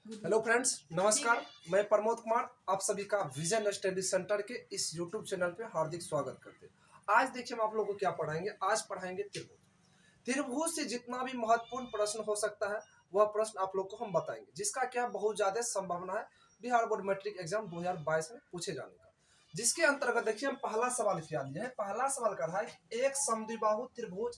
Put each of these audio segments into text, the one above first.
Hello friends, नमस्कार। मैं प्रमोद कुमार आप सभी का विजन स्टडी सेंटर के इस यूट्यूब चैनल पे हार्दिक स्वागत करते हैं। आज देखिए हम आप लोगों को क्या पढ़ाएंगे। आज पढ़ाएंगे त्रिभुज। त्रिभुज से जितना भी महत्वपूर्ण प्रश्न हो सकता है वह प्रश्न आप लोग को हम बताएंगे, जिसका क्या बहुत ज्यादा संभावना है बिहार बोर्ड मैट्रिक एग्जाम 2022 में पूछे जाने का। जिसके अंतर्गत देखिए हम पहला सवाल क्या लिया है। पहला सवाल कर रहा है कि एक समद्विबाहु त्रिभुज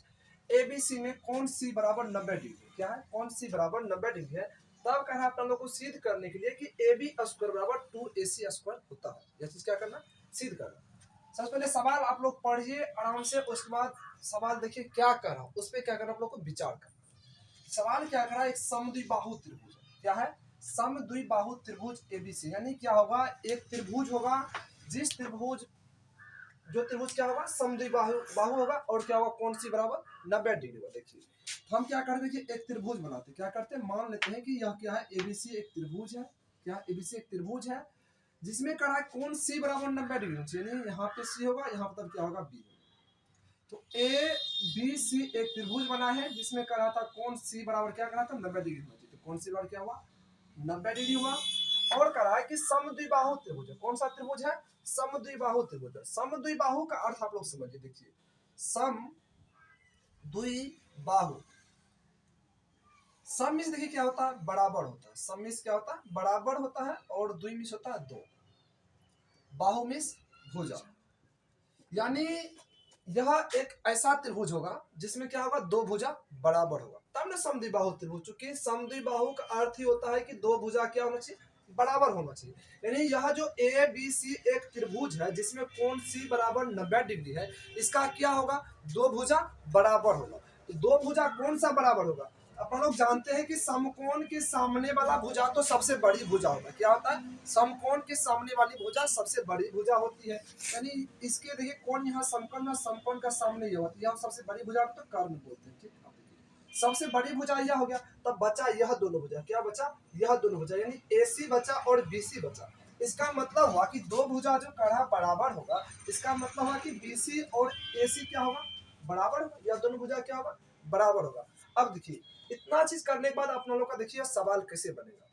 एबीसी में कौन सी बराबर 90 डिग्री क्या है, कौन सी बराबर 90 डिग्री है। तब कह रहा है आप लोग को सिद्ध करने के लिए कि ए बी स्क्वायर बराबर 2AC² होता है। यह चीज क्या करना, सिद्ध करना। सबसे पहले सवाल आप लोग पढ़िए आराम से, उसके बाद सवाल देखिए क्या कर रहा हूं, उस पर क्या करना आप लोग को विचार करना। सवाल क्या कर रहा है, एक समद्विबाहु त्रिभुज क्या है, समद्विबाहु त्रिभुज एबीसी। यानी क्या होगा, एक त्रिभुज होगा, जिस त्रिभुज जो त्रिभुज क्या होगा, समद्विबाहु बाहु होगा, और क्या होगा, कौन सी बराबर 90 डिग्री होगा। देखिए तो हम क्या करते हैं कि एक त्रिभुज बनाते हैं। क्या करते हैं, मान लेते हैं कि यह क्या है, एबीसी एक त्रिभुज है। क्या, एबीसी एक त्रिभुज है जिसमें कहा है कौन सी बराबर 90 डिग्री। यानी यहाँ पे सी होगा, यहाँ पर क्या होगा, बी। तो ए बी सी एक त्रिभुज बना है जिसमें कह रहा था कौन सी बराबर क्या करा था, 90 डिग्री होना चाहिए। तो कौन सी बराबर क्या हुआ, 90 डिग्री हुआ। और कह रहा है कि समद्विबाहु त्रिभुज है। कौन सा त्रिभुज है, समद्विबाहु त्रिभुज है। समद्विबाहु का अर्थ आप लोग समझिए। देखिए समद्विबाहु, सम मीन्स देखिए क्या होता है, बराबर होता है। सम मीन्स क्या होता है, बराबर होता है। और द्वि मीन्स होता है दो। बाहु मीन्स भुजा। यानी यह एक ऐसा त्रिभुज होगा जिसमें क्या होगा, दो भुजा बराबर होगा, तब ना समद्विबाहु त्रिभुज। चूंकि समद्विबाहु का अर्थ ही होता है कि दो भुजा क्या होना चाहिए, बराबर होना चाहिए। यानी यह जो ए बी सी एक त्रिभुज है जिसमें कोण सी बराबर 90 डिग्री है, इसका क्या होगा, दो भुजा बराबर होगा। तो दो भुजा कौन सा बराबर होगा, अपन लोग जानते हैं कि समकोण के सामने वाला भुजा तो सबसे बड़ी भुजा होता है। क्या होता है, समकोण के सामने वाली भुजा सबसे बड़ी भुजा होती है। यानी इसके देखिए कौन यहाँ समकोण में, समकोण का सामने ये होती है, सबसे बड़ी भुजा को तो कर्ण बोलते हैं। ठीक, सबसे बड़ी भुजा यह हो गया। तब बचा यह दोनों भुजा। क्या बचा, यह दोनों भुजा। यानी AC बचा और BC बचा। इसका मतलब हुआ कि दो भुजा जो कड़ा बराबर होगा, इसका मतलब हुआ कि BC और AC क्या होगा, बराबर होगा। यह दोनों भुजा क्या होगा, बराबर होगा। अब देखिए इतना चीज करने के बाद आप लोगों का देखिए सवाल कैसे बनेगा।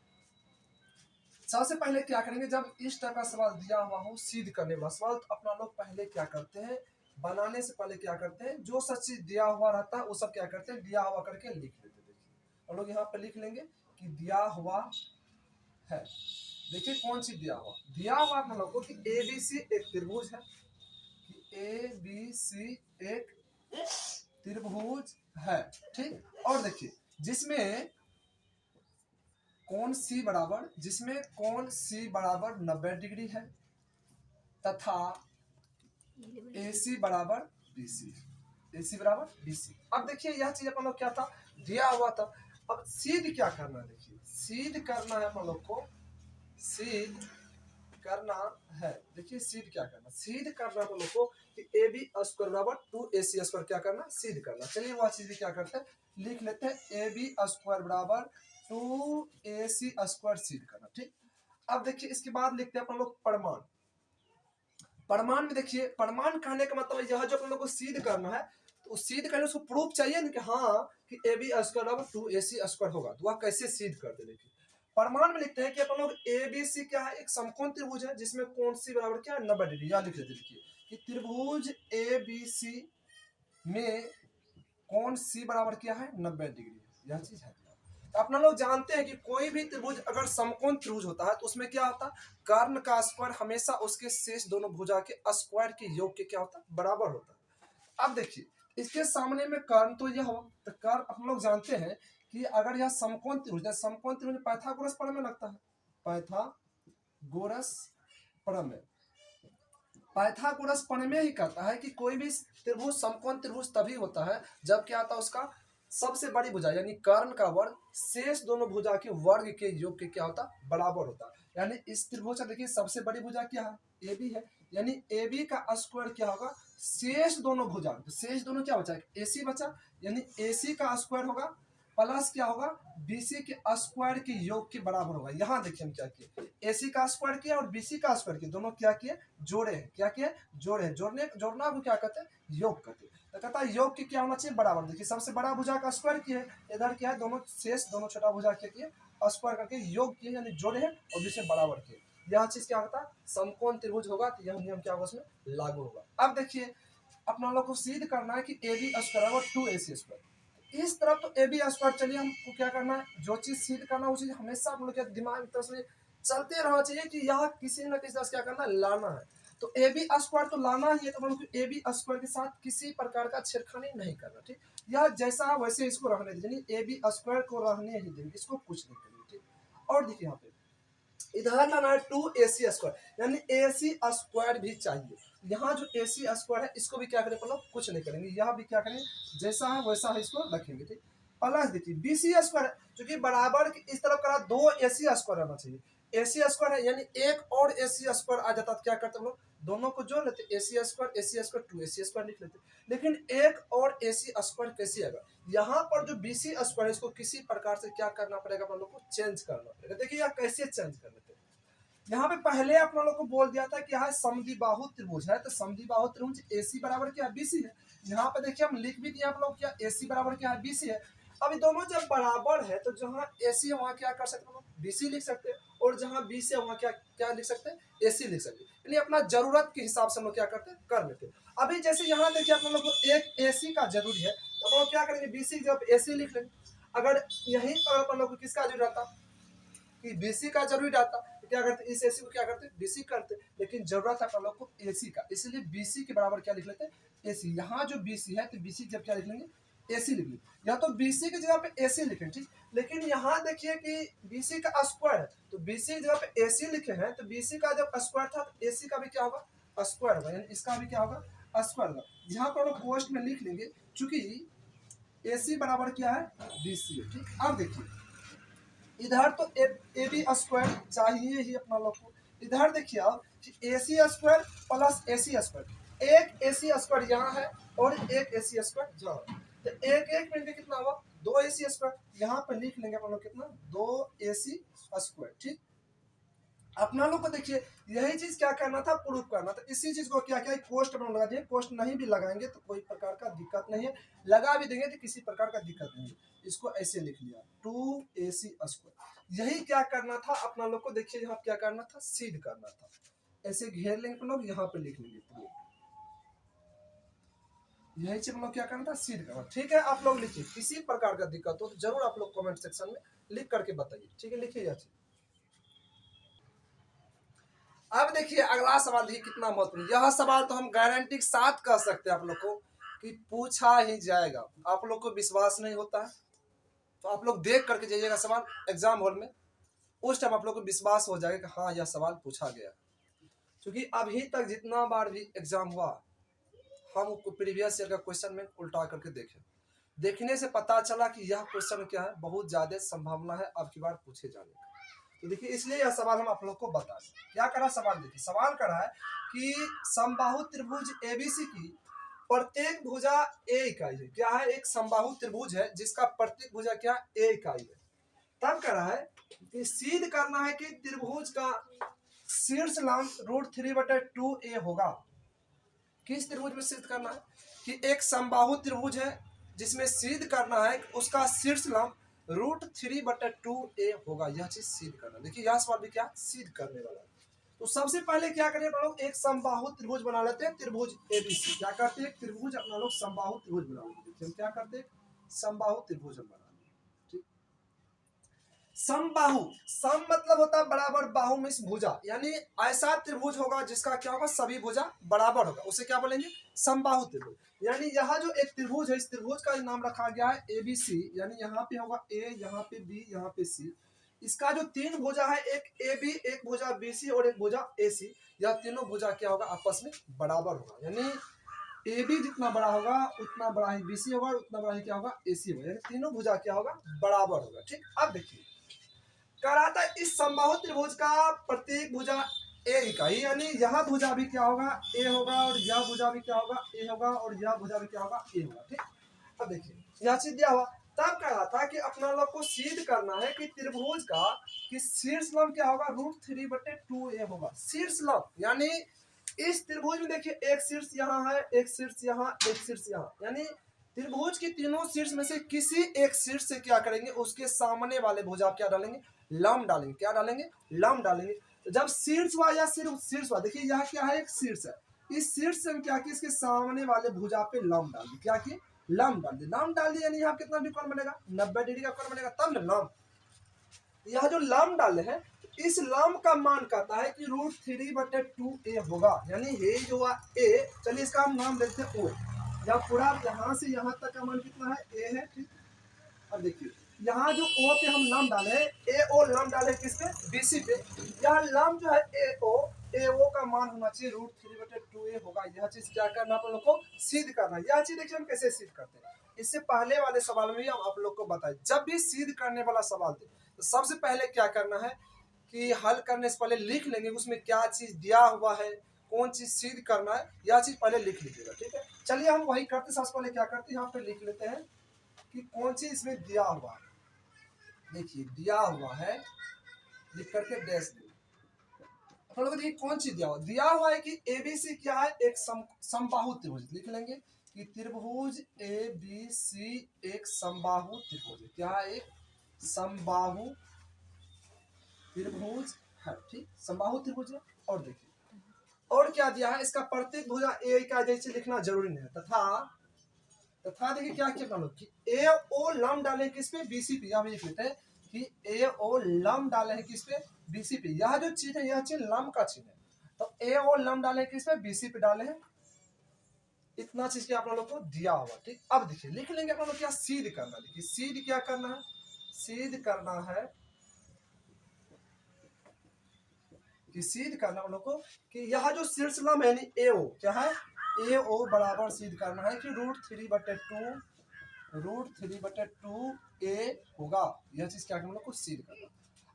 सबसे पहले क्या करेंगे, जब इस टाइप का सवाल दिया हुआ हो सिद्ध करने वाला सवाल, तो अपना लोग पहले क्या करते हैं, बनाने से पहले क्या करते हैं, जो सच चीज दिया हुआ रहता है वो सब क्या करते हैं, दिया हुआ करके लिख लेते हैं। देखिए हम लोग यहाँ पे लिख लेंगे कि दिया हुआ है। देखिए कौन सी दिया हुआ हम लोग को कि ABC एक त्रिभुज है, कि ABC एक त्रिभुज है। ठीक, और देखिए जिसमें कोण सी बराबर 90 डिग्री है तथा AC बराबर BC। अब देखिए यह चीज अपन लोग क्या था, दिया हुआ था। अब सिद्ध क्या करना है, देखिए सिद्ध करना है अपन लोग को, सिद्ध करना है। देखिए सिद्ध क्या करना, सिद्ध करना है अपन लोग को कि AB² बराबर 2AC² क्या करना, सिद्ध करना। चलिए वह चीज भी क्या करते हैं, लिख लेते हैं। AB² बराबर 2AC² सिद्ध करना। ठीक, अब देखिए इसके बाद लिखते हैं अपन लोग परमाण। परमाण में देखिए, परमाण कहने का मतलब यह जो अपन लोग को सिद्ध करना है, तो सिद्ध करने उसको प्रूफ चाहिए ना कि हाँ कि AB² बराबर 2AC² होगा। तो वह कैसे सिद्ध करते, देखिए परमाण में लिखते हैं कि अपन लोग ABC क्या है, एक समकोण त्रिभुज है जिसमें कोण सी बराबर क्या है, 90 डिग्री। यह लिख लेते हैं कि त्रिभुज ABC में कोण सी बराबर क्या है, 90 डिग्री। यह चीज है। तो अपना लोग जानते हैं कि कोई भी त्रिभुज अगर समकोण त्रिभुज होता है तो उसमें क्या होता है, कर्ण का स्क्वायर हमेशा उसके शेष दोनों भुजा के स्क्वायर के योग के क्या होता है, बराबर होता है। अब देखिए इसके सामने में कर्ण तो यह हो, तो कर्ण हम लोग जानते हैं कि अगर यह समकोण त्रिभुज है, समकोण त्रिभुज पाइथागोरस प्रमेय लगता है। पाइथागोरस प्रमेय, पाइथागोरस प्रमेय ही कहता है कि कोई भी त्रिभुज समकोण त्रिभुज तभी होता है जब क्या आता है, उसका सबसे बड़ी भुजा यानी कर्ण का वर्ग शेष दोनों भुजा के वर्ग के योग के क्या होता, बराबर होता। यानी इस त्रिभुज का देखिए सबसे बड़ी भुजा क्या है, AB है। यानी AB का स्क्वायर क्या होगा, शेष दोनों भुजा, तो शेष दोनों क्या बचा, AC बचा। यानी AC का स्क्वायर होगा प्लस क्या होगा, BC के स्क्वायर के योग के बराबर होगा। यहाँ देखिए हम क्या किए, AC का स्क्वायर किया और BC का स्क्वायर किया, दोनों क्या किए, जोड़े हैं। क्या किए, जोड़े हैं। जोड़ना को क्या कहते हैं, योग कहते हैं। तो कहता है योग की क्या होना चाहिए, बराबर। देखिए सबसे बड़ा भुजा का स्क्वायर किया है, इधर क्या है, दोनों शेष दोनों छोटा भुजा क्या किए, स्क्वायर करके योग किए, यानी जोड़े हैं और बीच में बराबर किए। यह चीज क्या होता है, समकोण त्रिभुज होगा तो यह नियम क्या होगा उसमें लागू होगा। अब देखिए अपना लोग को सिद्ध करना है कि ए बी स्क्वायर और 2ac स्क्वायर। इस तरफ तो ए बी स्क्वायर, चलिए हमको क्या करना है, जो चीज सिद्ध करना है वो चीज हमेशा आप लोग के दिमाग की तरफ से चलते रहना चाहिए कि यह किसी न किसी तरह से क्या करना है, लाना है। तो ए बी स्क्वायर तो लाना ही है, तो हम लोग ए बी स्क्वायर के साथ किसी प्रकार का छेड़खानी नहीं करना, ठीक। यह जैसा है वैसे इसको रहने दीजिए, ए बी स्क्वायर को रहने ही देंगे, इसको कुछ नहीं करेंगे, ठीक। और देखिए यहाँ पे इधर लाना है 2ac स्क्वायर, यानी ac स्क्वायर भी चाहिए। यहाँ जो ac स्क्वायर है इसको भी क्या करें, मतलब कुछ नहीं करेंगे, यह भी क्या करेंगे, जैसा है वैसा है इसको रखेंगे, ठीक। प्लस देखिए bc स्क्वायर चूंकि बराबर इस तरफ करा 2ac स्क्वायर रहना चाहिए, ac स्क्वायर है यानी एक और ac स्क्वायर आ जाता, तो क्या करते हम लोग दोनों को जोड़ लेते, ac स्क्वायर 2ac स्क्वायर लिख लेते। लेकिन एक और ac स्क्वायर कैसे आएगा, यहाँ पर जो bc स्क्वायर है इसको किसी प्रकार से क्या करना पड़ेगा, हम लोग को चेंज करना पड़ेगा। देखिए यह कैसे चेंज कर लेते हैं, यहाँ पे पहले अपना लोग को बोल दिया था कि यहाँ समद्विबाहु त्रिभुज है, तो समद्विबाहु त्रिभुज AC बराबर क्या है, BC है। यहाँ पे देखिए हम लिख भी दिए आप लोग क्या, AC बराबर क्या है, BC है। अब ये दोनों जब बराबर है तो जहाँ AC है वहाँ क्या कर सकते हैं, BC लिख सकते हैं, और जहाँ BC है वहाँ क्या क्या लिख सकते हैं, AC लिख सकते हैं। यानी अपना जरूरत के हिसाब से हम लोग क्या करते हैं, कर लेते हैं। अभी जैसे यहाँ देखिए आप लोग को एक AC का जरूरी है, तो हम लोग क्या करेंगे, BC की जगह AC लिख लेंगे। अगर यहीं पर अपन लोग को किसका जरूरी रहता कि BC का जरूरी रहता, तो क्या करते, इस AC को क्या करते, BC करते। लेकिन जरूरत है अपन लोग को AC का, इसलिए BC के बराबर क्या लिख लेते हैं, AC। यहाँ जो BC है तो BC जब क्या लिख लेंगे, AC लिख लेंगे, या तो BC की जगह पे AC लिखें, ठीक। लेकिन यहाँ देखिए कि BC का स्क्वायर है, तो BC की जगह पे AC लिखे हैं, तो BC का जब स्क्वायर था तो AC का भी क्या होगा, स्क्वायर होगा, यानी इसका भी क्या होगा, स्क्वायर होगा। यहाँ पर लोग पोस्ट में लिख लेंगे, चूंकि AC बराबर क्या है, BC है, ठीक। अब देखिए इधर तो ए बी स्क्वायर चाहिए ही अपना लोग को, इधर देखिए आप AC square plus AC square, एक AC स्क्वायर यहाँ है और एक AC स्क्वायर यहाँ है, तो एक एक मिनट में कितना हुआ, 2AC स्क्वायर। यहाँ पे लिख लेंगे अपन लोग कितना, 2AC स्क्वायर, ठीक। अपना लोग को देखिए यही चीज क्या करना था, प्रूफ करना था। इसी चीज को क्या क्या पोस्ट में लगा दिए, पोस्ट नहीं भी लगाएंगे तो कोई प्रकार का दिक्कत नहीं है, लगा भी देंगे तो किसी प्रकार का दिक्कत नहीं है। इसको ऐसे लिख लिया 2AC स्क्वायर, यही क्या करना था अपना लोग को। देखिए यहाँ क्या करना था, सीध करना था, ऐसे घेर लेंगे अपन लोग, यहाँ पे लिख लेंगे प्रूफ, यही चीज हम लोग क्या करना था, सीध करना, ठीक है। आप लोग लिखिए, किसी प्रकार का दिक्कत हो तो जरूर आप लोग कमेंट सेक्शन में लिख करके बताइए, ठीक है। लिखिए यह चीज। अब देखिए अगला सवाल देखिए कितना महत्वपूर्ण, यह सवाल तो हम गारंटी के साथ कह सकते हैं आप लोग को कि पूछा ही जाएगा। आप लोग को विश्वास नहीं होता है तो आप लोग देख करके जाइएगा सवाल एग्जाम हॉल में, उस टाइम आप लोग को विश्वास हो जाएगा कि हाँ यह सवाल पूछा गया। क्योंकि अभी तक जितना बार भी एग्जाम हुआ हम प्रीवियस ईयर का क्वेश्चन में उल्टा करके देखे, देखने से पता चला कि यह क्वेश्चन क्या है, बहुत ज्यादा संभावना है अब की बार पूछे जाने का। तो देखिए इसलिए यह सवाल हम आप लोग को बता दें। क्या करा सवाल, देखिए सवाल करा है कि समबाहु त्रिभुज एबीसी की प्रत्येक भुजा ए इकाई है। क्या है, एक समबाहु त्रिभुज है जिसका प्रत्येक भुजा क्या ए इकाई है। तब करा है कि सिद्ध करना है कि त्रिभुज का शीर्ष लंब √3/2a होगा। किस त्रिभुज में सिद्ध करना है कि एक समबाहु त्रिभुज है जिसमें सिद्ध करना है कि उसका शीर्ष लंब √3/2a होगा, यह चीज सिद्ध करना। देखिए यह सवाल भी क्या सिद्ध करने वाला है। तो सबसे पहले क्या करें अपना लोग, एक समबाहु त्रिभुज बना लेते हैं, त्रिभुज एबीसी। क्या करते हैं, त्रिभुज अपना लोग समबाहु त्रिभुज बना लेते हैं। क्या करते हैं, समबाहु त्रिभुज बना, ठीक। समबाहु, सम मतलब होता है बराबर, बाहु में भुजा, यानी ऐसा त्रिभुज होगा जिसका क्या होगा, सभी भुजा बराबर होगा, उसे क्या बोलेंगे, समबाहु त्रिभुज। यानी यहाँ जो एक त्रिभुज है, इस त्रिभुज का नाम रखा गया है एबीसी, यानी यहाँ पे होगा ए, यहाँ पे बी, यहाँ पे सी। इसका जो तीन भुजा है, एक ए बी, एक भुजा बीसी और एक भुजा एसी, यह तीनों भुजा क्या होगा, आपस में बराबर होगा। यानी ए बी जितना बड़ा होगा उतना बड़ा ही बीसी होगा, उतना बड़ा ही क्या होगा, एसी होगा, यानी तीनों भुजा क्या होगा, बराबर होगा, ठीक। अब देखिए कह रहा था इस समबाहु त्रिभुज का प्रत्येक भुजा ए इकाई, यानी यह भुजा भी क्या होगा, ए होगा, और यह भुजा भी क्या होगा, ए होगा, और यह भुजा भी क्या होगा, ए होगा, ठीक। अब देखिए यह चीज दिया हुआ। तब कह रहा था कि अपना लोग को सिद्ध करना है कि त्रिभुज का कि शीर्ष लंब क्या होगा, √3/2a होगा। शीर्ष लंब यानी इस त्रिभुज में देखिए एक शीर्ष यहाँ है, एक शीर्ष यहाँ, एक शीर्ष यहाँ, यानी त्रिभुज की तीनों शीर्ष में से किसी एक शीर्ष से क्या करेंगे, उसके सामने वाले भुज आप क्या डालेंगे, लंब डालेंगे। क्या डालेंगे, लंब डालेंगे। तो जब शीर्ष हुआ या सिर्फ शीर्ष हुआ, देखिए यहाँ क्या है, एक शीर्ष है, इस शीर्ष से हम क्या किए, इसके सामने वाले भुजा पे लंब डाल दिए। क्या किए, लंब डाल दिए। लंब डाल दिए यानी यहाँ कितना भी कोण बनेगा, 90 डिग्री का कोण बनेगा, तब ना लंब। यह जो लंब डाले हैं, इस लंब का मान कहता है कि √3/2a होगा, यानी ये जो हुआ a, चलिए इसका हम नाम देते हैं o। या पूरा यहाँ से यहाँ तक का मान कितना है, a है, ठीक। अब देखिए यहाँ जो o पे हम लंब डाले, AO लंब डाले किस पे, BC पे। यह लंब जो है AO का मान होना चाहिए √3/2a होगा। यह चीज क्या करना आप लोग को, सिद्ध करना। यह चीज देखिए हम कैसे सिद्ध करते हैं, इससे पहले वाले सवाल में भी हम आप लोग को बताए, जब भी सिद्ध करने वाला सवाल दे तो सबसे पहले क्या करना है कि हल करने से पहले लिख लेंगे उसमें क्या चीज दिया हुआ है, कौन चीज सिद्ध करना है, यह चीज पहले लिख लीजिएगा, ठीक है। चलिए हम वही करते, सबसे पहले क्या करते हैं, यहाँ पे लिख लेते हैं कि कौन चीज इसमें दिया हुआ है। देखिए दिया हुआ है, लिख करके डैश दे। लोग देखिए कौन चीज दिया हुआ है कि ABC क्या है, एक समबाहु त्रिभुज। लिख लेंगे कि त्रिभुज ABC एक समबाहु त्रिभुज। क्या है, एक समबाहु त्रिभुज है, ठीक, समबाहु त्रिभुज है। और देखिए और क्या दिया है, इसका प्रत्येक भुजा A का जैसे लिखना जरूरी नहीं है, तथा देखिए क्या क्या मानो कि AO लंब डाले किस पे, BC पे। यहाँ लिख लेते हैं कि AO लंब डाले हैं किस पे, BC पे। यह जो चीज है, यह चीज लंब का चिन्ह है, तो AO लंब डाले किस पे, BC पे डाले हैं। इतना चीज क्या आप लोगों को दिया हुआ, ठीक। अब देखिए लिख लेंगे आप लोग क्या सिद्ध करना। देखिए सिद्ध क्या करना है, सिद्ध करना है कि सिद्ध करना हम लोग को कि यह जो शीर्ष लंब है यानी AO क्या है, AO बराबर सिद्ध करना है कि √3/2a होगा। यह चीज क्या हम लोग को सिद्ध करना।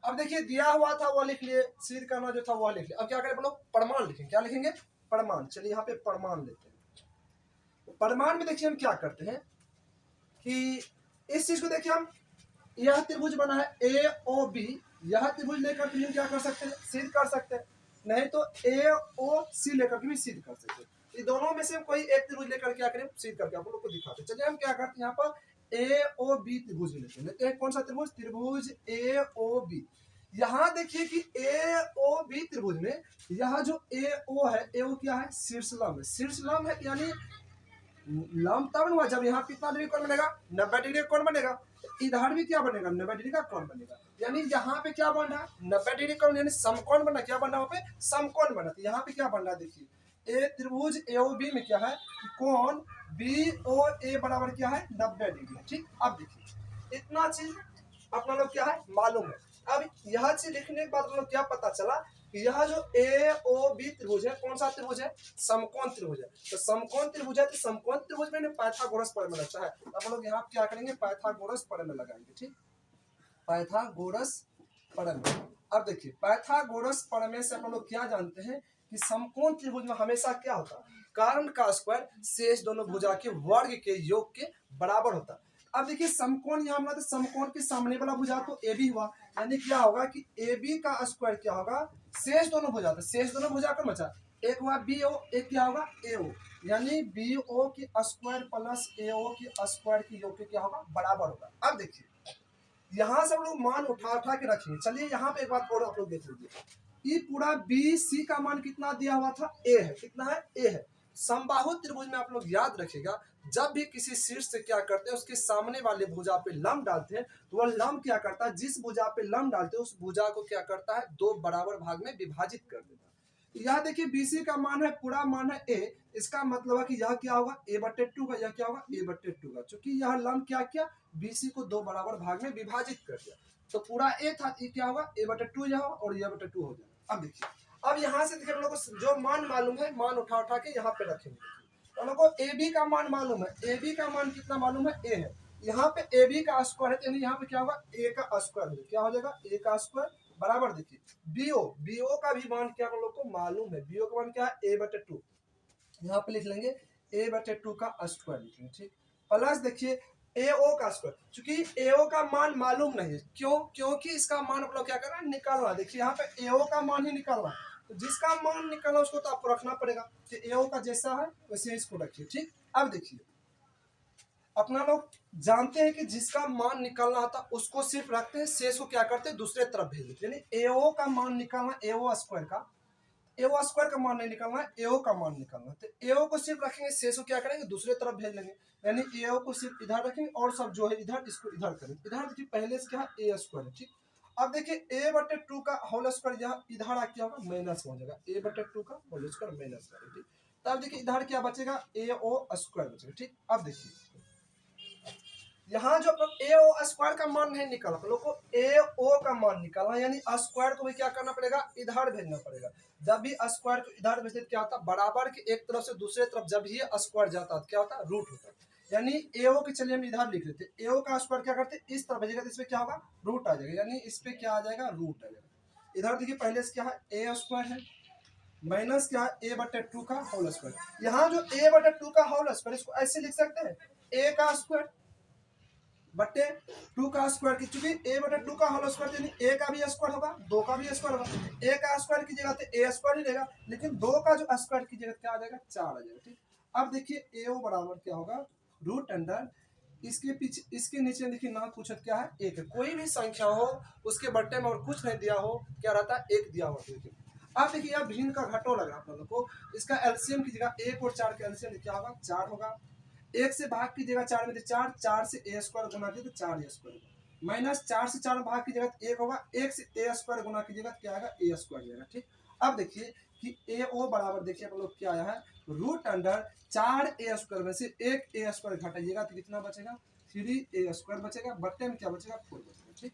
अब देखिए दिया हुआ था वो लिख लिए, सिद्ध करना जो था वो लिख लिया। अब क्या करें हम लोग, प्रमाण लिखेंगे। क्या लिखेंगे, प्रमाण। चलिए यहाँ पे प्रमाण लेते हैं। प्रमाण में देखिए हम क्या करते हैं कि इस चीज को देखिए हम, यह त्रिभुज बना है AOB, यह त्रिभुज लेकर के हम क्या कर सकते हैं, सिद्ध कर सकते हैं। नहीं तो AOC लेकर के भी सिद्ध कर सकते हैं। ये दोनों में से हम कोई एक त्रिभुज लेकर क्या करें, सिद्ध करके आप लोगों को दिखाते हैं। चलिए हम क्या करते हैं, यहाँ पर AOB त्रिभुज लेते हैं। कौन सा त्रिभुज, त्रिभुज AOB। यहाँ देखिए कि AOB त्रिभुज में यह जो AO है, AO क्या है, शीर्ष लंब है। शीर्ष लंब है यानी लंब तब हुआ जब यहाँ कितना डिग्री कोण बनेगा, 90 डिग्री कोण बनेगा। इधर भी क्या बनेगा, 90 डिग्री का कोण बनेगा। यानी यहाँ पे क्या बन रहा है, 90 डिग्री कोण, यानी समकोण बना। क्या बन रहा है वहाँ पे, समकोण बना। तो यहाँ पे क्या बन रहा है, देखिए ए त्रिभुज AOB में क्या है, कोण BOA बराबर क्या है, 90 डिग्री, ठीक। अब देखिए इतना चीज अपना लोग क्या है मालूम है। अब यह चीज लिखने के बाद हम लोग क्या पता चला, यह जो AOB त्रिभुज है, कौन सा त्रिभुज है, समकोण त्रिभुज है। तो समकोण त्रिभुज है, तो समकोण त्रिभुज में पाइथागोरस प्रमेय लगता है। तो हम लोग यहाँ क्या करेंगे, पाइथागोरस प्रमेय लगाएंगे, ठीक, पाइथागोरस प्रमेय। अब देखिए पाइथागोरस प्रमेय से हम लोग क्या जानते हैं कि समकोण त्रिभुज में हमेशा क्या होता है, कारण का स्क्वायर शेष दोनों भुजा के वर्ग के योग के बराबर होता है। अब देखिए समकोण यहाँ बना, तो समकोण के सामने वाला भुजा तो AB हुआ, यानी क्या होगा कि AB का स्क्वायर क्या होगा, शेष दोनों भुजा, तो शेष दोनों भुजा का बचा, एक हुआ BO, एक क्या होगा AO, यानी BO के स्क्वायर प्लस AO के स्क्वायर के योग के क्या होगा, बराबर होगा। अब देखिए यहाँ से हम लोग मान उठा के रखेंगे। चलिए यहाँ पे एक बात और आप लोग देख लीजिए, ये पूरा BC का मान कितना दिया हुआ था, A है। कितना है, A है। समबाहु त्रिभुज में आप लोग याद रखिएगा, जब भी किसी शीर्ष से क्या करते हैं, उसके सामने वाले भुजा पे लंब डालते हैं, तो वह लंब क्या करता है, जिस भुजा पे लंब डालते हैं उस भुजा को क्या करता है, दो बराबर भाग में विभाजित कर देता है। यहाँ देखिए BC का मान है, पूरा मान है A, इसका मतलब है कि यह क्या होगा, A/2 का, यह क्या होगा, A/2 का। चूंकि यह लंब क्या किया, BC को दो बराबर भाग में विभाजित कर दिया, तो पूरा A था, ये क्या होगा, A/2 यह और A/2 हो जाएगा। अब देखिए, अब यहाँ से देखिए हम लोग को जो मान मालूम है, मान उठा के यहाँ पे रखेंगे। हम लोग को AB का मान मालूम है, AB का मान कितना मालूम है, A है। यहाँ पे AB का स्क्वायर है, यानी यहाँ पे क्या होगा, A का स्क्वायर हो जाएगा। क्या हो जाएगा, A का स्क्वायर बराबर देखिए BO का भी मान क्या हम लोग को मालूम है, BO का मान क्या है, A/2। यहाँ पे लिख लेंगे A/2 का स्क्वायर लिखेंगे, ठीक। प्लस देखिए AO का स्क्वायर, चूंकि AO का मान मालूम नहीं है, क्यों, क्योंकि इसका मान आप लोग क्या करना है, निकालना। देखिए यहाँ पे AO का मान ही निकालना, तो जिसका मान निकालना उसको तो आपको रखना पड़ेगा। तो एओ का जैसा है वैसे इसको रखिए। ठीक, अब देखिए अपना लोग जानते हैं कि जिसका मान निकालना आता उसको सिर्फ रखते हैं, शेष को क्या करते हैं दूसरे तरफ भेज देते हैं। यानी एओ का मान निकालना, एओ स्क्वायर का, एओ स्क्वायर का मान नहीं निकालना, एओ का मान निकालना। तो एओ को सिर्फ रखेंगे, शेष को क्या करेंगे दूसरे तरफ भेज लेंगे। यानी एओ को सिर्फ इधर रखेंगे और सब जो है इधर, इसको इधर करेंगे। इधर देखिए पहले से क्या है ए स्क्वायर है। ठीक, अब देखिए ए बटे 2 का होल स्क्वायर यहाँ इधर आ क्या होगा माइनस हो जाएगा, ए बटे 2 का होल स्क्वायर माइनस करें। ठीक, तब देखिए इधर क्या बचेगा ए ओ स्क्वायर बचेगा। ठीक, अब देखिए यहाँ जो अपन ए ओ स्क्वायर का मान नहीं निकाला, अपन लोग को ए ओ का मान निकालना, यानी स्क्वायर को भी क्या करना पड़ेगा इधर भेजना पड़ेगा। जब भी स्क्वायर को इधर भेजते क्या होता है, बराबर के एक तरफ से दूसरे तरफ जब भी स्क्वायर जाता है क्या होता है रूट होता है। यानी ए ओ के चलिए हम इधर लिख लेते हैं, ए ओ का स्क्वायर क्या करते हैं इस तरफ भेजेगा तो इसमें क्या होगा रूट आ जाएगा, यानी इस पे क्या आ जाएगा रूट आ जाएगा। इधर देखिए पहले से क्या है ए स्क्वायर है माइनस क्या है ए बटे 2 का होल स्क्वायर। यहाँ जो ए बटे 2 का होल स्क्वायर इसको ऐसे लिख सकते हैं ए का स्क्वायर बटे 2 का स्क्वायर की, चूंकि ए बटे 2 का होल स्क्वायर यानी ए का भी स्क्वायर होगा 2 का भी स्क्वायर होगा। ए का स्क्वायर की जगह पे ए स्क्वायर ही रहेगा, लेकिन 2 का जो स्क्वायर की जगह क्या आ जाएगा 4 आ जाएगा। ठीक, अब देखिए ए ओ बराबर क्या होगा रूट अंडर इसके पीछे इसके नीचे देखिए ना कुछ क्या है एक है। कोई भी संख्या हो उसके बट्टे में और कुछ नहीं दिया हो क्या रहता है एक दिया हुआ। देखिए अब देखिए यहाँ भिन्न का घटो लग रहा है आप लोगों को, इसका एलसीएम की जगह 1 और 4 का एलसीएम क्या होगा 4 होगा। एक से भाग की जगह 4 में तो 4, 4 से ए स्क्वायर गुना किया तो 4 ए स्क्वायर माइनस 4 से 4 भाग की जगह 1 होगा, 1 से ए स्क्वायर गुना की जगह क्या आएगा ए स्क्वायर जाएगा। ठीक, अब देखिए कि ए ओ बराबर देखिए आप लोग क्या आया है रूट अंडर 4 ए स्क्वायर में से 1 ए स्क्वायर घटाइएगा तो कितना बचेगा 3 ए स्क्वायर बचेगा, बट्टे में क्या बचेगा 4 बचेगा। ठीक,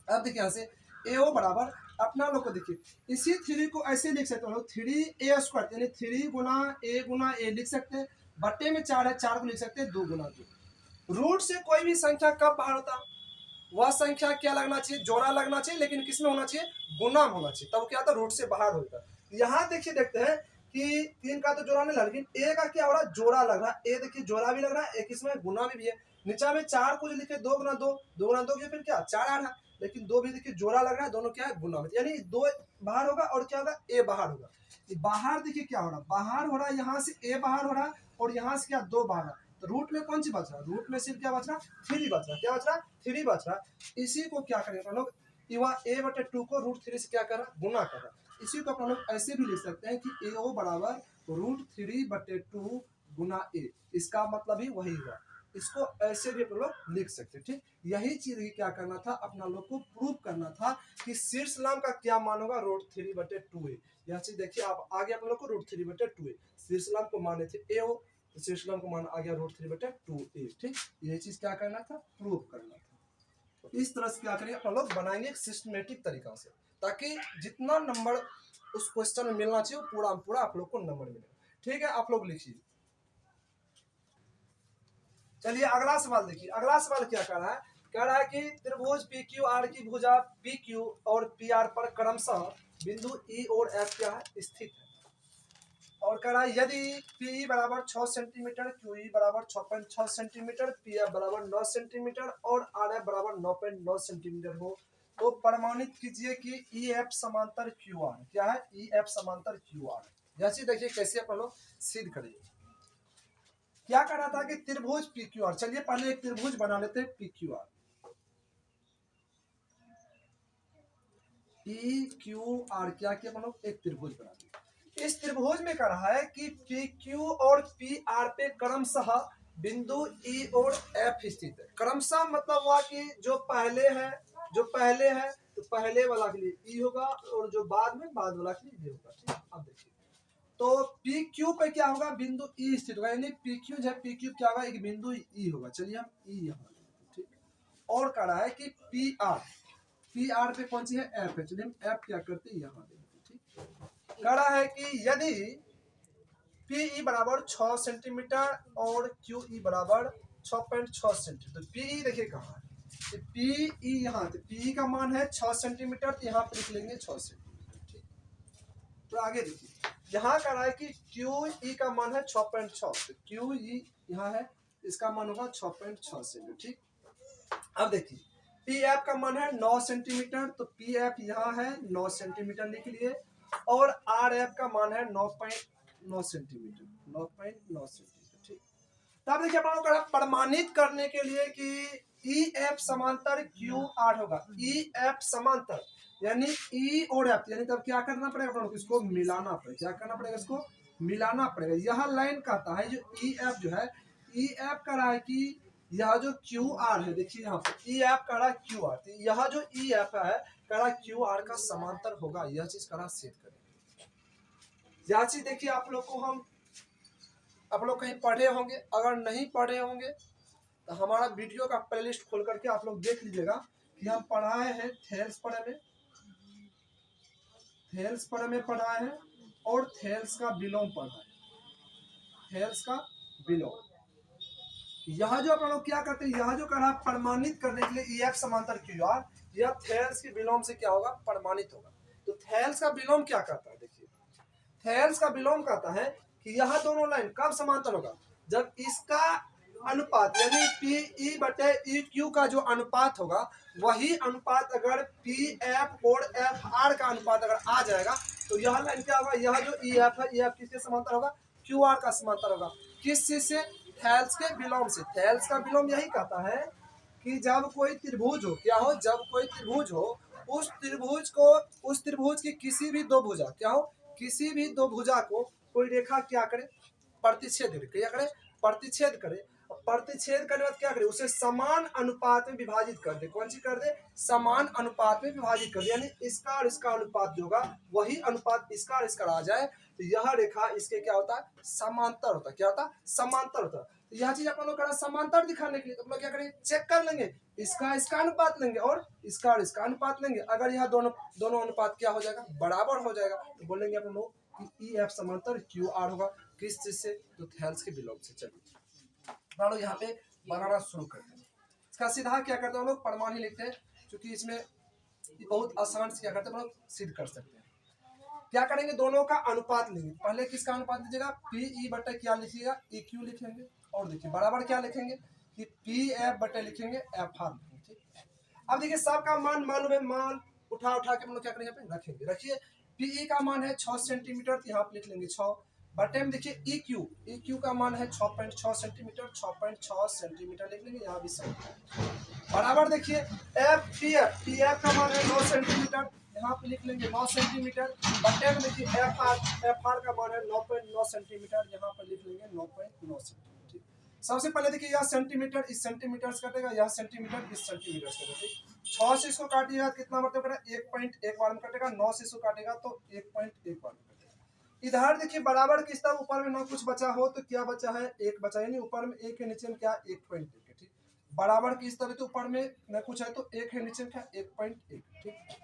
अब देखिए यहाँ से ए ओ बराबर अपना लोग को देखिए इसी 3 को ऐसे लिख सकते हो 3 ए स्क्वायर यानी 3 गुना ए लिख सकते हैं, बट्टे में 4 है 4 को लिख सकते हैं 2 गुना 2। रूट से कोई भी संख्या कब बाहर होता वह संख्या क्या लगना चाहिए जोड़ा लगना चाहिए, लेकिन किसमें होना चाहिए गुना में होना चाहिए, तब क्या होता रूट से बाहर होता। यहाँ देखिए देखते हैं कि 3 का तो जोड़ा नहीं लग, लेकिन ए का क्या हो रहा है जोड़ा लग रहा है। ए देखिए जोड़ा भी लग रहा है एक इसमें गुना भी है। नीचा में 4 को जो लिखे 2 गुना 2, 2 गुना 2 फिर क्या 4 आ रहा है, लेकिन 2 भी देखिए जोड़ा लग रहा है, दोनों क्या है गुना में, यानी 2 बाहर होगा और क्या होगा ए बाहर होगा। बाहर देखिए क्या हो रहा है बाहर हो रहा है, यहाँ से ए बाहर हो रहा है और यहाँ से क्या 2 बाहर है, तो रूट में कौन सी बच रहा है रूट में सिर्फ क्या बच रहा 3 बच रहा, क्या बच रहा 3 बच रहा। इसी को क्या करेंगे लोग ए बटे 2 को रूट 3 से क्या कर रहा गुना कर रहा। इसी को अपन लोग ऐसे भी लिख सकते हैं कि ए ओ बराबर रूट 3 बटे 2 गुना ए, इसका मतलब ही वही हुआ। इसको ऐसे भी अपन लोग लिख सकते हैं। ठीक, यही चीज क्या करना था अपना लोग को प्रूव करना था कि शीर्ष लाम का क्या मान होगा रूट 3 बटे 2 ए। यह चीज देखिए आप आगे अपन लोग को रूट 3 बटे 2 ए शीर्ष लाम को माने थे ए ओ, तो शीर्ष लाम को मान आ गया रूट 3 बटे 2 ए। ठीक, यही चीज क्या करना था प्रूव करना था। तो इस तरह से क्या करेंगे अपन लोग बनाएंगे सिस्टमेटिक तरीका से, ताकि जितना नंबर उस क्वेश्चन में मिलना चाहिए पूरा पूरा आप लोग को नंबर मिलेगा। ठीक है, आप लोग लिखिए। चलिए अगला सवाल देखिए, अगला सवाल क्या कह रहा है कि त्रिभुज पी क्यू आर की भुजा पी क्यू और पी आर पर क्रमशः बिंदु ई और एफ क्या है स्थित है, और कह रहा है यदि पी बराबर 6 सेंटीमीटर, क्यू ई बराबर 6.6 सेंटीमीटर, पी एफ बराबर 9 सेंटीमीटर और आर एफ बराबर 9.9 सेंटीमीटर हो तो प्रमाणित कीजिए कि ई एफ समांतर क्यू आर क्या है, ई एफ समांतर क्यू आर। जैसे देखिए कैसे अपन लोग सिद्ध करेंगे। क्या कह रहा था कि त्रिभुज पी क्यू आर, चलिए पहले एक त्रिभुज बना लेते हैं P Q R, P Q R क्या किया अपन लोग एक त्रिभुज बना लिया। इस त्रिभुज में कह रहा है कि पी क्यू और पी आर पे क्रमशः बिंदु ई और एफ स्थित है। क्रमशः मतलब हुआ कि जो पहले है तो पहले वाला के लिए ई होगा और जो बाद वाला के लिए होगा। ठीक, अब देखिए तो पी क्यू पे क्या होगा बिंदु ई स्थित होगा, यानी पी क्यू जो है पी क्यू क्या होगा एक बिंदु ई होगा। चलिए हम ई यहाँ, ठीक, और कह रहा है कि पी आर पे कौन सी है एफ है, चलिए हम एफ क्या करते हैं यहाँ देखते। ठीक, कह रहा है कि यदि पी ई बराबर 6 सेंटीमीटर और क्यू ई बराबर 6.6 सेंटीमीटर, तो पी ई देखिए कहाँ है पी ई यहाँ, तो पी का मान है 6 सेंटीमीटर, तो यहाँ पे लिख लेंगे 6 सेंटीमीटर। ठीक, तो आगे देखिए यहाँ कह रहा है कि क्यू ई का मान है 6.6, तो क्यू ई यहाँ है इसका मान होगा 6.6 सेंटीमीटर। ठीक, अब देखिए पी एफ का मान है 9 सेंटीमीटर, तो पी एफ यहाँ है 9 सेंटीमीटर लिख लिए, और आर एफ का मान है 9.9 सेंटीमीटर, 9.9 सेंटीमीटर। ठीक, तब देखिए अपन लोग प्रमाणित करने के लिए कि ई एफ समांतर क्यू आर होगा, ई एफ समांतर यानी ई और एफ, यानी तब क्या करना पड़ेगा अपन लोग, इसको मिलाना पड़ेगा। क्या करना पड़ेगा, इसको मिलाना पड़ेगा। यह लाइन कहता है जो ई एफ जो है, ई एफ कह रहा है कि यह जो क्यू आर है, देखिए यहाँ पे ई एफ कह रहा है क्यू आर, तो यह जो ई एफ है कह रहा है क्यू आर का समांतर होगा। यह चीज कह रहा सिद्ध करें। यह चीज देखिए आप लोग को हम, आप लोग कहीं पढ़े होंगे, अगर नहीं पढ़े होंगे तो हमारा वीडियो का प्लेलिस्ट खोल करके आप लोग देख लीजिएगा कि हम पढ़ाए हैं थेल्स पढ़े में, थेल्स पढ़े में पढ़ाए हैं और थेल्स का विलोम पढ़ा है, थेल्स का विलोम। यह जो अपन लोग क्या करते हैं, यह जो कहा प्रमाणित करने के लिए ई एफ समांतर क्यू आर, यह थेल्स के विलोम से क्या होगा, प्रमाणित होगा। तो थेल्स का विलोम क्या कहता है, देखिए थेल्स का विलोम कहता है कि यह दोनों लाइन कब समांतर होगा, जब इसका अनुपात यानी पी ई बटे ई क्यू का जो अनुपात होगा, वही अनुपात अगर पी एफ और एफ आर का अनुपात अगर आ जाएगा तो यह लाइन क्या होगा, यह जो ई एफ है, ई एफ किसके समांतर होगा, क्यू आर का समांतर होगा। किस चीज से, थेल्स के विलोम से। थेल्स का विलोम यही कहता है कि जब कोई त्रिभुज हो, क्या हो, जब कोई त्रिभुज हो, उस त्रिभुज को, उस त्रिभुज की किसी भी दो भुजा, क्या हो, किसी भी दो भुजा को कोई रेखा क्या करे, प्रतिच्छेद करे। क्या करे, प्रतिच्छेद करे। प्रतिच्छेद करने के बाद क्या करे, उसे समान अनुपात में विभाजित कर दे। कौन सी कर दे, समान अनुपात में विभाजित कर दे, यानी इसका और इसका अनुपात जो होगा वही अनुपात इसका और इसका आ जाए, तो यह रेखा इसके क्या होता है, समांतर होता है। क्या होता है, समांतर होता है। तो यह चीज अपन लोग समांतर दिखाने के लिए तो हम लोग क्या करेंगे, चेक कर लेंगे, इसका इसका अनुपात लेंगे और इसका और इसका अनुपात लेंगे। अगर यह दोनों अनुपात क्या हो जाएगा, बराबर हो जाएगा, तो बोलेंगे अपन लोग कि ई एफ समांतर क्यू आर होगा। किस चीज से, तो थेल्स के विलोम से। चलिए लोग यहाँ पे बनाना शुरू करते हैं। इसका सीधा क्या करते हैं हम लोग, प्रमाण ही लिखते हैं, क्योंकि इसमें बहुत आसान से क्या करते हैं हम लोग सिद्ध कर सकते हैं। क्या करेंगे, दोनों का अनुपात लेंगे। पहले किसका अनुपात लीजिएगा, पी ई बटे क्या लिखिएगा, ई क्यू लिखेंगे, और देखिए बराबर क्या लिखेंगे कि पी एफ बटे लिखेंगे एफ आर। ठीक, अब देखिए सबका मान मालूम है, मान उठा उठा के हम लोग क्या करेंगे, यहाँ पे रखेंगे। रखिए पीई का मान है 6 सेंटीमीटर, तो यहाँ पे लिख लेंगे 6 बटे में। देखिए ई क्यू का मान है 6.6 सेंटीमीटर, 6.6 सेंटीमीटर लिख लेंगे, यहाँ भी सेंटीमीटर बराबर। देखिए एफ पी एफ का मान है 9 सेंटीमीटर, यहाँ पे लिख लेंगे 9 सेंटीमीटर बटे में। देखिए एफ आर का मान है 9.9 सेंटीमीटर, यहाँ पर लिख लेंगे 9.9 सेंटीमीटर। ठीक, सबसे पहले देखिए यह सेंटीमीटर इस सेंटीमीटर से कटेगा, यह सेंटीमीटर इस सेंटीमीटर से कटेगा। ठीक, 6 से इसको काटिएगा कितना मतलब कटेगा, 1.1 बार में कटेगा। 9 से इसको काटेगा तो 1.1 बार में कटेगा। इधर देखिए बराबर की तरफ ऊपर में ना कुछ बचा हो तो क्या बचा है, 1 बचा, यानी ऊपर में 1 है, नीचे में क्या 1.1 है। ठीक, बराबर की इस तरह तो ऊपर में न कुछ है तो 1 है, नीचे में क्या 1.1। ठीक,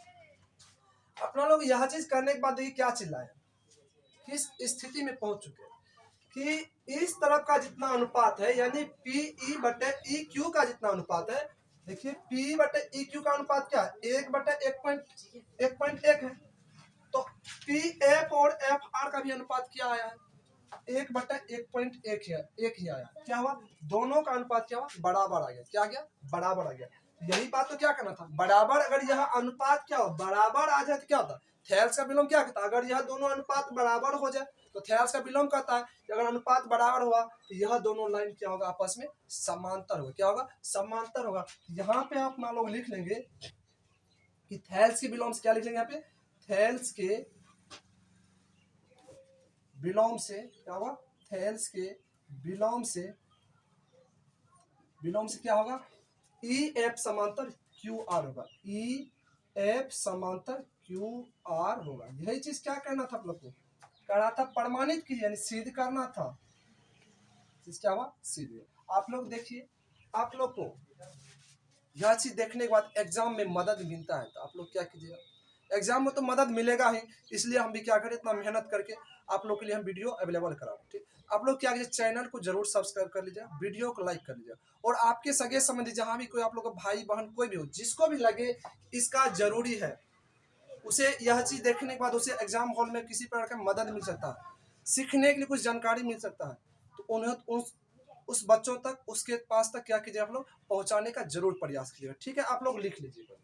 अपना लोग यह चीज करने के बाद देखिए क्या चिल्लाए, किस स्थिति में पहुंच चुके हैं कि इस तरफ का जितना अनुपात है यानी पी ई बटे ई क्यू का जितना अनुपात है, देखिए पी बटे ई क्यू का अनुपात क्या है, 1 बटे 1.1 है। तो पी एफ और एफ आर का भी अनुपात क्या आया है, 1 बटा 1.1 है, एक ही आया। क्या हुआ, दोनों का अनुपात क्या हुआ, बराबर आ गया। क्या आ गया, बराबर आ गया। यही बात तो क्या करना था, बराबर। अगर यह अनुपात क्या हो, बराबर आ जाए तो क्या होता, थेल्स का विलोम क्या कहता है, अगर यह दोनों अनुपात बराबर हो जाए तो थेल्स का विलोम कहता है कि अगर अनुपात बराबर हुआ तो यह दोनों लाइन क्या होगा, आपस में समांतर होगा। क्या होगा, समांतर होगा। यहाँ पे आप मान लोग लिख लेंगे कि थेल्स के विलोम से क्या लिख लेंगे, यहाँ पे थेल्स के विलोम से क्या होगा, थेल्स के विलोम से क्या होगा, ई एफ समांतर क्यू आर होगा, ई एफ समांतर क्यू आर होगा। यही चीज क्या करना था आप लोग को, करना था प्रमाणित कीजिए, यानी सिद्ध करना था। चीज क्या हुआ, सिद्ध। आप लोग देखिए, आप लोग को यह चीज देखने के बाद एग्जाम में मदद मिलता है तो आप लोग क्या कीजिएगा, एग्जाम में तो मदद मिलेगा ही, इसलिए हम भी क्या करें, इतना मेहनत करके आप लोग के लिए हम वीडियो अवेलेबल करा। ठीक, आप लोग क्या कीजिए, चैनल को जरूर सब्सक्राइब कर लीजिए, वीडियो को लाइक कर लीजिए, और आपके सगे संबंधी जहां भी कोई आप लोग का भाई बहन कोई भी हो, जिसको भी लगे इसका जरूरी है, उसे यह चीज देखने के बाद उसे एग्जाम हॉल में किसी प्रकार का मदद मिल सकता है, सीखने के लिए कुछ जानकारी मिल सकता है, तो उन्हें उस बच्चों तक, उसके पास तक क्या कीजिए, आप लोग पहुंचाने का जरूर प्रयास कीजिएगा। ठीक है, आप लोग लिख लीजिएगा।